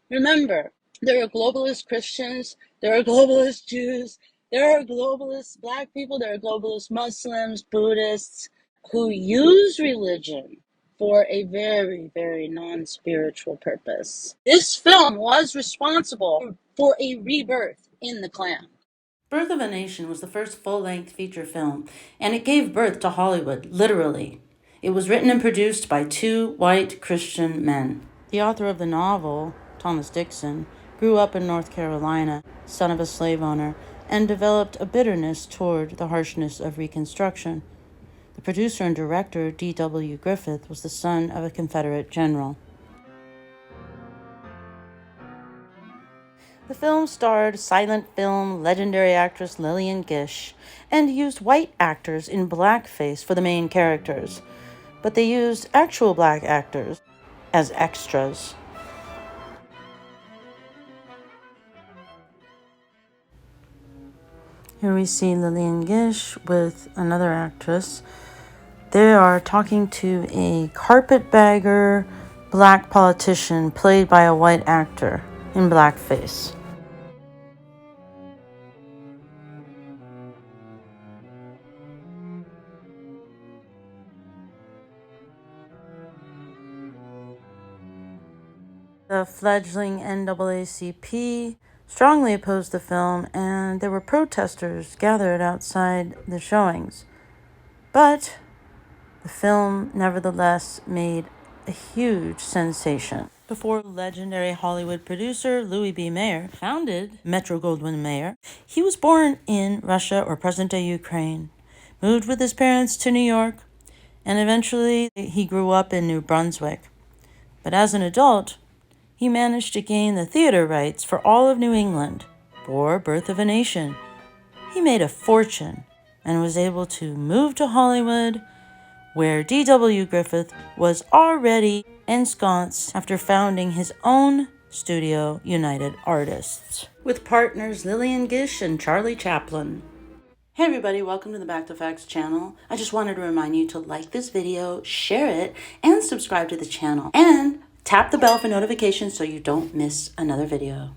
Remember, there are globalist Christians, there are globalist Jews, there are globalist Black people, there are globalist Muslims, Buddhists who use religion for a very, very non-spiritual purpose. This film was responsible for a rebirth in the Klan. Birth of a Nation was the first full-length feature film, and it gave birth to Hollywood, literally. It was written and produced by two white Christian men. The author of the novel, Thomas Dixon, grew up in North Carolina, son of a slave owner, and developed a bitterness toward the harshness of Reconstruction. The producer and director, D.W. Griffith, was the son of a Confederate general. The film starred silent film legendary actress Lillian Gish and used white actors in blackface for the main characters, but they used actual black actors as extras. Here we see Lillian Gish with another actress. They are talking to a carpetbagger black politician played by a white actor in blackface. The fledgling NAACP strongly opposed the film, and there were protesters gathered outside the showings. But the film nevertheless made a huge sensation. Before legendary Hollywood producer Louis B. Mayer founded Metro-Goldwyn-Mayer, he was born in Russia or present-day Ukraine, moved with his parents to New York, and eventually he grew up in New Brunswick. But as an adult, he managed to gain the theater rights for all of New England for Birth of a Nation. He made a fortune and was able to move to Hollywood, where D.W. Griffith was already ensconced after founding his own studio, United Artists, with partners Lillian Gish and Charlie Chaplin. Hey everybody, welcome to the Back to Facts channel. I just wanted to remind you to like this video, share it, and subscribe to the channel. And tap the bell for notifications so you don't miss another video.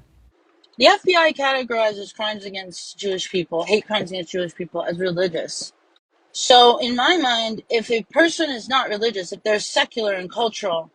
The FBI categorizes crimes against Jewish people, hate crimes against Jewish people, as religious. So, in my mind, if a person is not religious, if they're secular and cultural,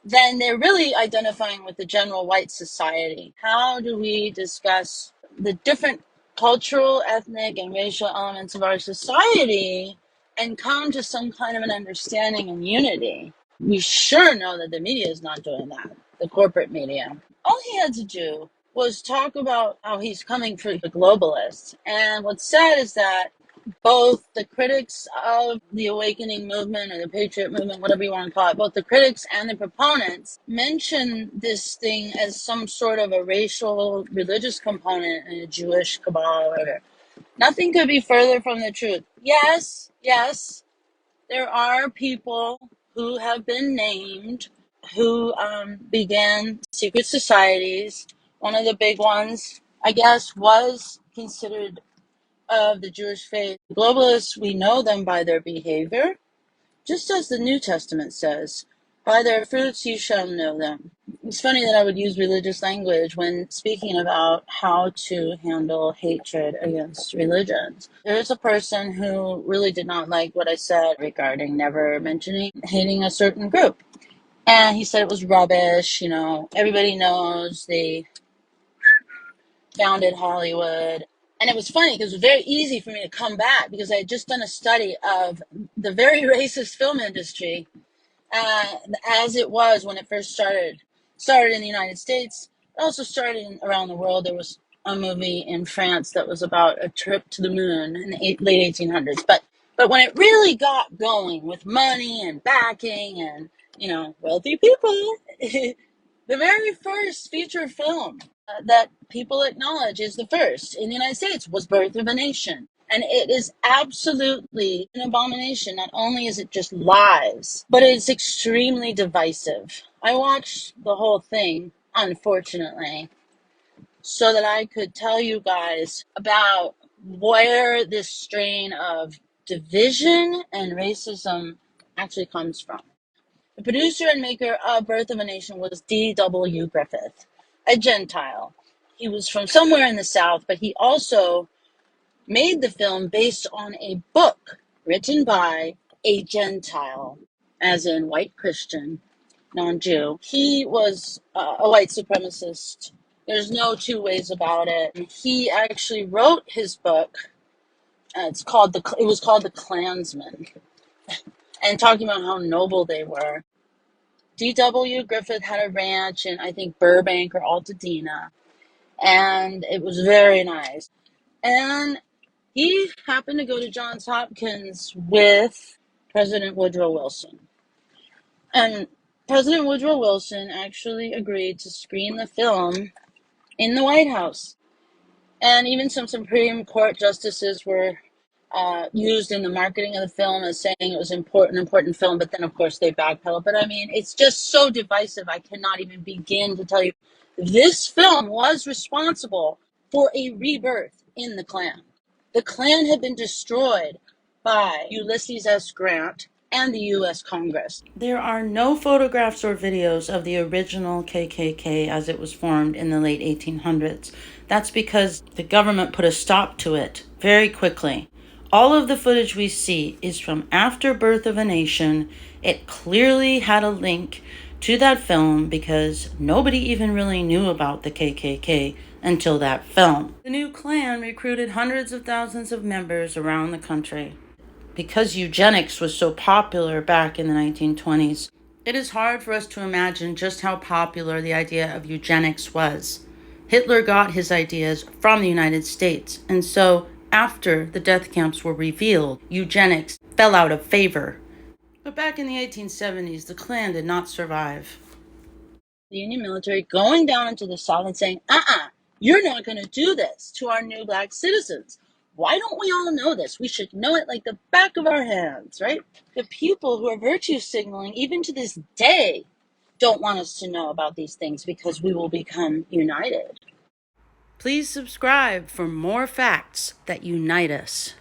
then they're really identifying with the general white society. How do we discuss the different cultural, ethnic, and racial elements of our society and come to some kind of an understanding and unity? We sure know that the media is not doing that, the corporate media. All he had to do was talk about how he's coming for the globalists. And what's sad is that both the critics of the awakening movement or the patriot movement, whatever you want to call it, both the critics and the proponents mention this thing as some sort of a racial, religious component in a Jewish cabal or whatever. Nothing could be further from the truth. Yes, yes, there are people who have been named who began secret societies. One of the big ones, I guess, was considered of the Jewish faith. Globalists, we know them by their behavior, just as the New Testament says, by their fruits you shall know them. It's funny that I would use religious language when speaking about how to handle hatred against religions. There's a person who really did not like what I said regarding never mentioning hating a certain group. And he said it was rubbish, everybody knows they founded Hollywood. And it was funny because it was very easy for me to come back because I had just done a study of the very racist film industry as it was when it first started. Started in the United States. It also started around the world. There was a movie in France that was about a trip to the moon in the late 1800s. But when it really got going with money and backing and, wealthy people, the very first feature film that people acknowledge is the first in the United States was Birth of a Nation. And it is absolutely an abomination. Not only is it just lies, but it's extremely divisive. I watched the whole thing, unfortunately, so that I could tell you guys about where this strain of division and racism actually comes from. The producer and maker of Birth of a Nation was D.W. Griffith, a Gentile. He was from somewhere in the South, but he also made the film based on a book written by a Gentile, as in white Christian, non-Jew. He was a white supremacist. There's no two ways about it. He actually wrote his book. It was called The Klansman, and talking about how noble they were. D.W. Griffith had a ranch in, I think, Burbank or Altadena, and it was very nice. And he happened to go to Johns Hopkins with President Woodrow Wilson. And President Woodrow Wilson actually agreed to screen the film in the White House. And even some Supreme Court justices were used in the marketing of the film as saying it was an important film, but then of course they backpedaled. But I mean, it's just so divisive. I cannot even begin to tell you. This film was responsible for a rebirth in the Klan. The Klan had been destroyed by Ulysses S. Grant and the U.S. Congress. There are no photographs or videos of the original KKK as it was formed in the late 1800s. That's because the government put a stop to it very quickly. All of the footage we see is from after Birth of a Nation. It clearly had a link to that film because nobody even really knew about the KKK until that film. The new Klan recruited hundreds of thousands of members around the country. Because eugenics was so popular back in the 1920s, it is hard for us to imagine just how popular the idea of eugenics was. Hitler got his ideas from the United States, and so after the death camps were revealed, eugenics fell out of favor. But back in the 1870s, the Klan did not survive. The Union military going down into the South and saying, you're not going to do this to our new black citizens. Why don't we all know this? We should know it like the back of our hands, right? The people who are virtue signaling, even to this day, don't want us to know about these things because we will become united. Please subscribe for more facts that unite us.